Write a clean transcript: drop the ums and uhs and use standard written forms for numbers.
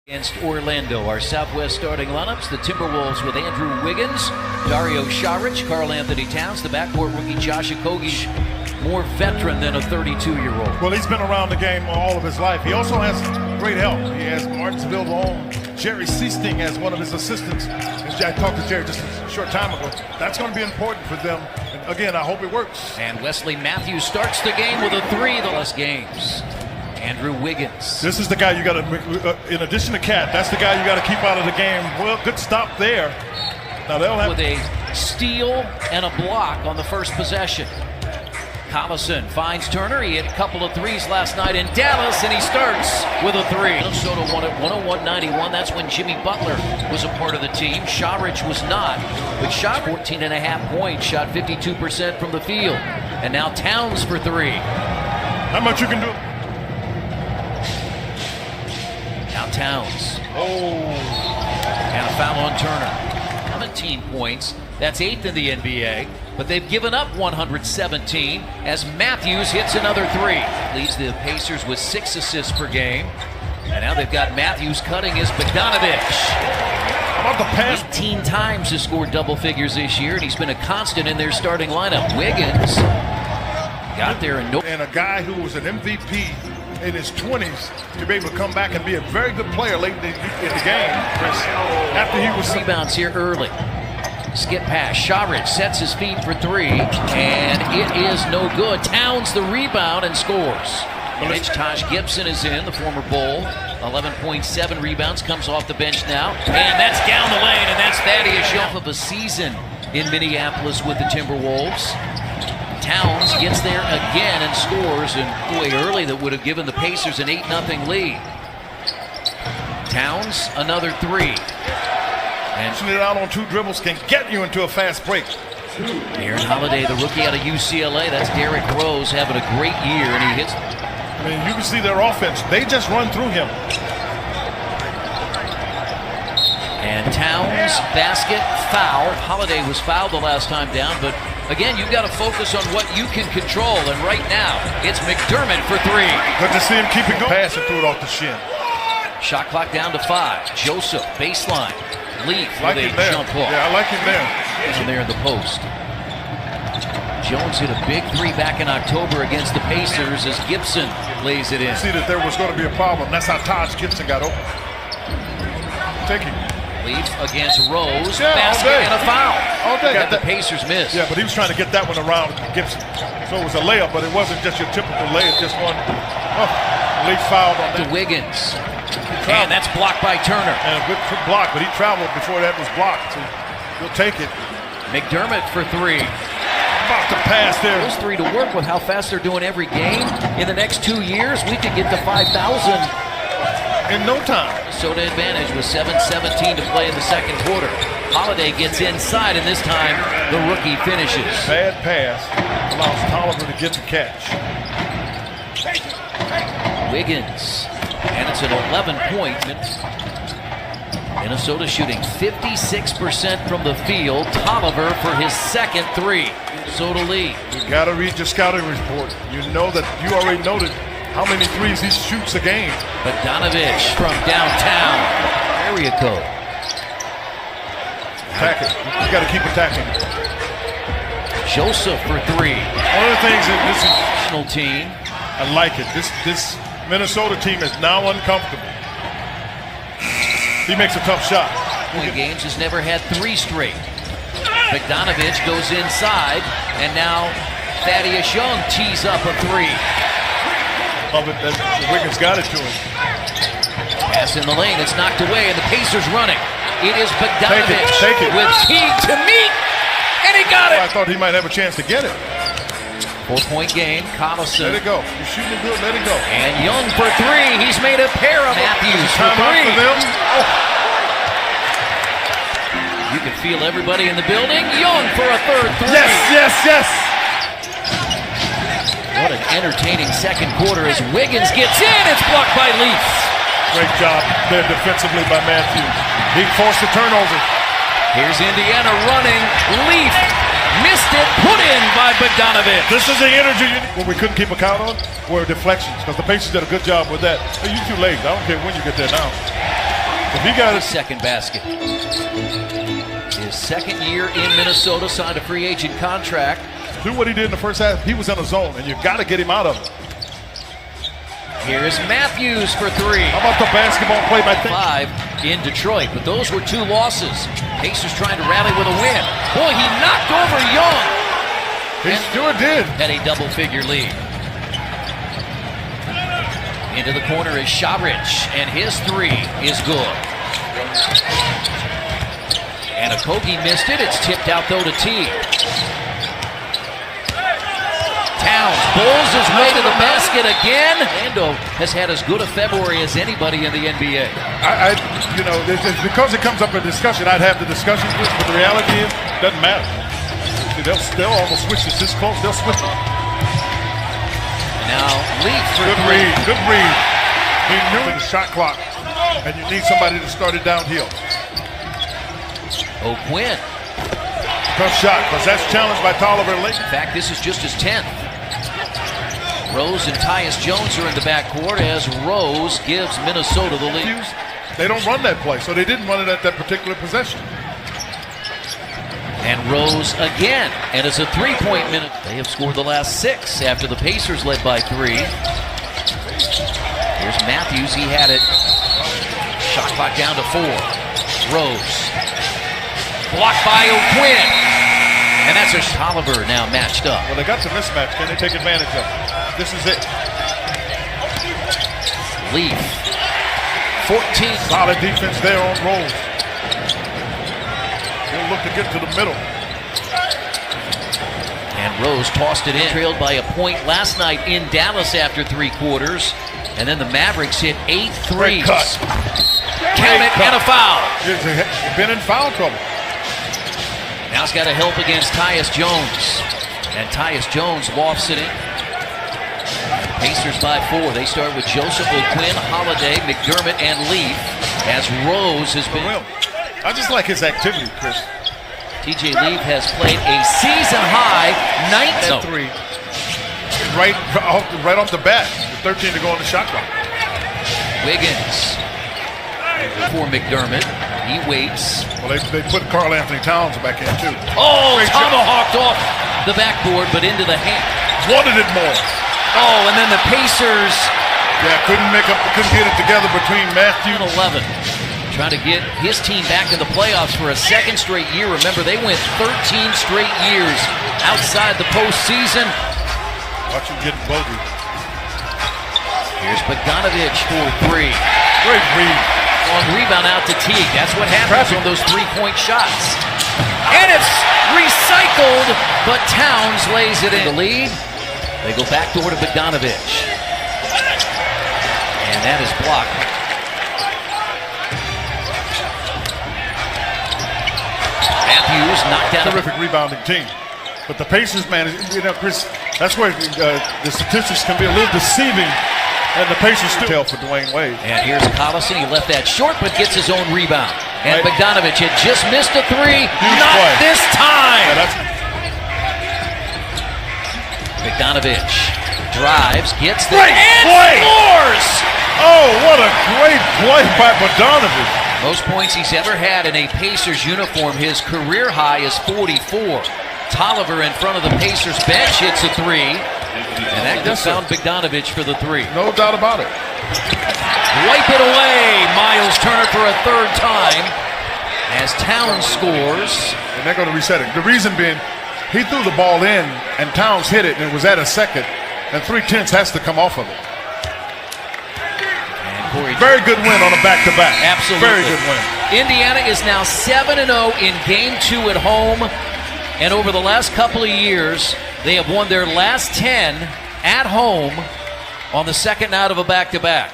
Against Orlando, our Southwest starting lineups, the Timberwolves with Andrew Wiggins, Dario Saric, Karl-Anthony Towns, the backcourt rookie Josh Okogie, more veteran than a 32-year-old. Well, he's been around the game all of his life. He also has great help. He has Martinsville's own Jerry Seasting as one of his assistants. I talked to Jerry just a short time ago. That's going to be important for them. And again, I hope it works. And Wesley Matthews starts the game with a three the last games. Andrew Wiggins. This is the guy you got to, in addition to Cat, that's the guy you got to keep out of the game. Well, good stop there. Now they'll have with a steal and a block on the first possession. Collison finds Turner. He hit a couple of threes last night in Dallas, and he starts with a three. Minnesota won at 101-91. That's when Jimmy Butler was a part of the team. Saric was not, but shot 14.5 points, shot 52% from the field. And now Towns for three. How much you can do? Now Towns. And a foul on Turner. 17 points. That's 8th in the NBA. But they've given up 117 as Matthews hits another three. Leads the Pacers with 6 assists per game. And now they've got Matthews cutting his Bogdanovic. How about the pass? 18 times has scored double figures this year, and he's been a constant in their starting lineup. Wiggins got there and a guy who was an MVP in his 20s to be able to come back and be a very good player late in the game, Chris, after he was rebounds here early. Skip pass. Saric sets his feet for three, and it is no good. Towns the rebound and scores. Bench Taj Gibson is in, the former Bull. 11.7 rebounds, comes off the bench now. And that's down the lane, and that's Thaddeus Young of a season in Minneapolis with the Timberwolves. Towns gets there again and scores, and way early that would have given the Pacers an 8-0 lead. Towns, another three. And it out on 2 dribbles can get you into a fast break. Aaron Holiday, the rookie out of UCLA. That's Derrick Rose having a great year, and he hits. I mean, you can see their offense. They just run through him. And Towns, basket, foul. Holiday was fouled the last time down, but again, you've got to focus on what you can control, and right now, it's McDermott for three. Good to see him keep it going. Pass and threw it off the shin. Shot clock down to 5. Joseph, baseline. Leaf like with a jump hook. Yeah, I like him there. And there in the post. Jones hit a big three back in October against the Pacers as Gibson lays it in. See that there was going to be a problem. That's how Taj Gibson got open. Take it. Leaf against Rose. Basket and a foul. All day. Got the Pacers miss. Yeah, but he was trying to get that one around Gibson. So it was a layup, but it wasn't just your typical layup. Just one. Leaf fouled on that. To Wiggins. And that's blocked by Turner. And a good block, but he traveled before that was blocked. So he'll take it. McDermott for three. About to pass there. Those three to work with how fast they're doing every game. In the next 2 years, we could get to 5,000 in no time. Minnesota advantage with 7:17 to play in the second quarter. Holiday gets inside, and this time the rookie finishes. Bad pass allows Tolliver to get the catch. Wiggins. And it's an 11-point. Minnesota shooting 56% from the field. Tolliver for his second three. Minnesota lead. You got to read your scouting report. You know that you already noted how many threes he shoots a game. Bogdanovic from downtown. Area code. Attack it. You got to keep attacking. Joseph for three. One of the things that this national team. I like it. This Minnesota team is now uncomfortable. He makes a tough shot. Games has never had 3 straight. Bogdanovic goes inside, and now Thaddeus Young tees up a three. Love it that Wiggins got it to him. Pass in the lane, it's knocked away, and the Pacers running. It is Bogdanovic take it. with Teague to meet, and he got it. I thought he might have a chance to get it. 4-point game, Collison. Let it go. You're shooting it good, let it go. And Young for three. He's made a pair of Matthews for three. For them. You can feel everybody in the building. Young for a third three. Yes. What an entertaining second quarter as Wiggins gets in. It's blocked by Leaf. Great job there defensively by Matthews. He forced the turnover. Here's Indiana running. Leaf missed it, put in by Bogdanovic. This is the energy what we couldn't keep a count on were deflections, because the Pacers did a good job with that. Hey, you too late. I don't care when you get there now. If he got His second basket. His second year in Minnesota, signed a free agent contract. do what he did in the first half, he was in a zone, and you got to get him out of it. Here's Matthews for three. How about the basketball play by Think? 5 in Detroit, but those were 2 losses. Pacers trying to rally with a win. Boy, he knocked over Young. He sure did. Had a double-figure lead. Into the corner is Sharich, and his 3 is good. And Okogie missed it. It's tipped out, though, to T. Towns bowls his way to the basket again. Orlando has had as good a February as anybody in the NBA. It's because it comes up in discussion, I'd have the discussions with, but the reality is, it doesn't matter. See, they'll almost switch it this close. They'll switch it. Now, Leaf for Good three. read. Good read. He knew the shot clock, and you need somebody to start it downhill. O'Quinn. Tough shot, because that's challenged by Tolliver late. In fact, this is just his 10th. Rose and Tyus Jones are in the backcourt as Rose gives Minnesota the lead. They don't run that play, so they didn't run it at that particular possession. And Rose again, and it's a 3-point minute. They have scored the last 6 after the Pacers led by 3. Here's Matthews, he had it. Shot clock down to 4. Rose. Blocked by O'Quinn. And that's a Tolliver now matched up. Well, they got the mismatch. Can they take advantage of it? This is it. Leaf. 14. Solid defense there on Rose. He'll look to get to the middle. And Rose tossed it in. Trailed by a point last night in Dallas after 3 quarters. And then the Mavericks hit 8 threes. Great cut. Count it, and a foul. He's been in foul trouble. Now it's got to help against Tyus Jones. And Tyus Jones lofts it in. Pacers by 4. They start with Joseph, O'Quinn, Holiday, McDermott, and Leaf. As Rose has been. I just like his activity, Chris. TJ Leaf has played a season-high 3. Right off the bat. With 13 to go on the shot clock. Wiggins for McDermott. He waits. Well, they put Karl Anthony Towns back in, too. Oh, Great tomahawked off the backboard, but into the hand. Wanted it more. Oh, and then the Pacers. Yeah, couldn't get it together between Matthews 11. Trying to get his team back in the playoffs for a 2nd straight year. Remember, they went 13 straight years outside the postseason. Watch him get bogey. Here's Bogdanovich for 3. Great read. Long rebound out to Teague. That's what happens on those 3-point shots. And it's recycled, but Towns lays it in. The lead. They go back door to Bogdanovich. And that is blocked. Matthews knocked down. Terrific rebounding team. But the Pacers, man, Chris, that's where the statistics can be a little deceiving. And the Pacers still for Dwayne Wade. And here's Collison. He left that short, but gets his own rebound. And Bogdanovich had just missed a 3. Not play. this time. Yeah, Bogdanovich drives, gets there, Great and play. scores! Oh, what a great play by Bogdanovich. Most points he's ever had in a Pacers uniform. His career high is 44. Tolliver in front of the Pacers bench hits a 3. And that just found Bogdanovich for the 3. No doubt about it. Wipe it away. Miles Turner for a 3rd time as Towns scores. And they're going to reset it. The reason being, he threw the ball in, and Towns hit it, and it was at a 2nd, and 3/10 has to come off of it. And Corey, very good win on a back-to-back. Absolutely. Very good win. Indiana is now 7-0 in Game 2 at home. And over the last couple of years, they have won their last 10 at home on the 2nd night of a back-to-back.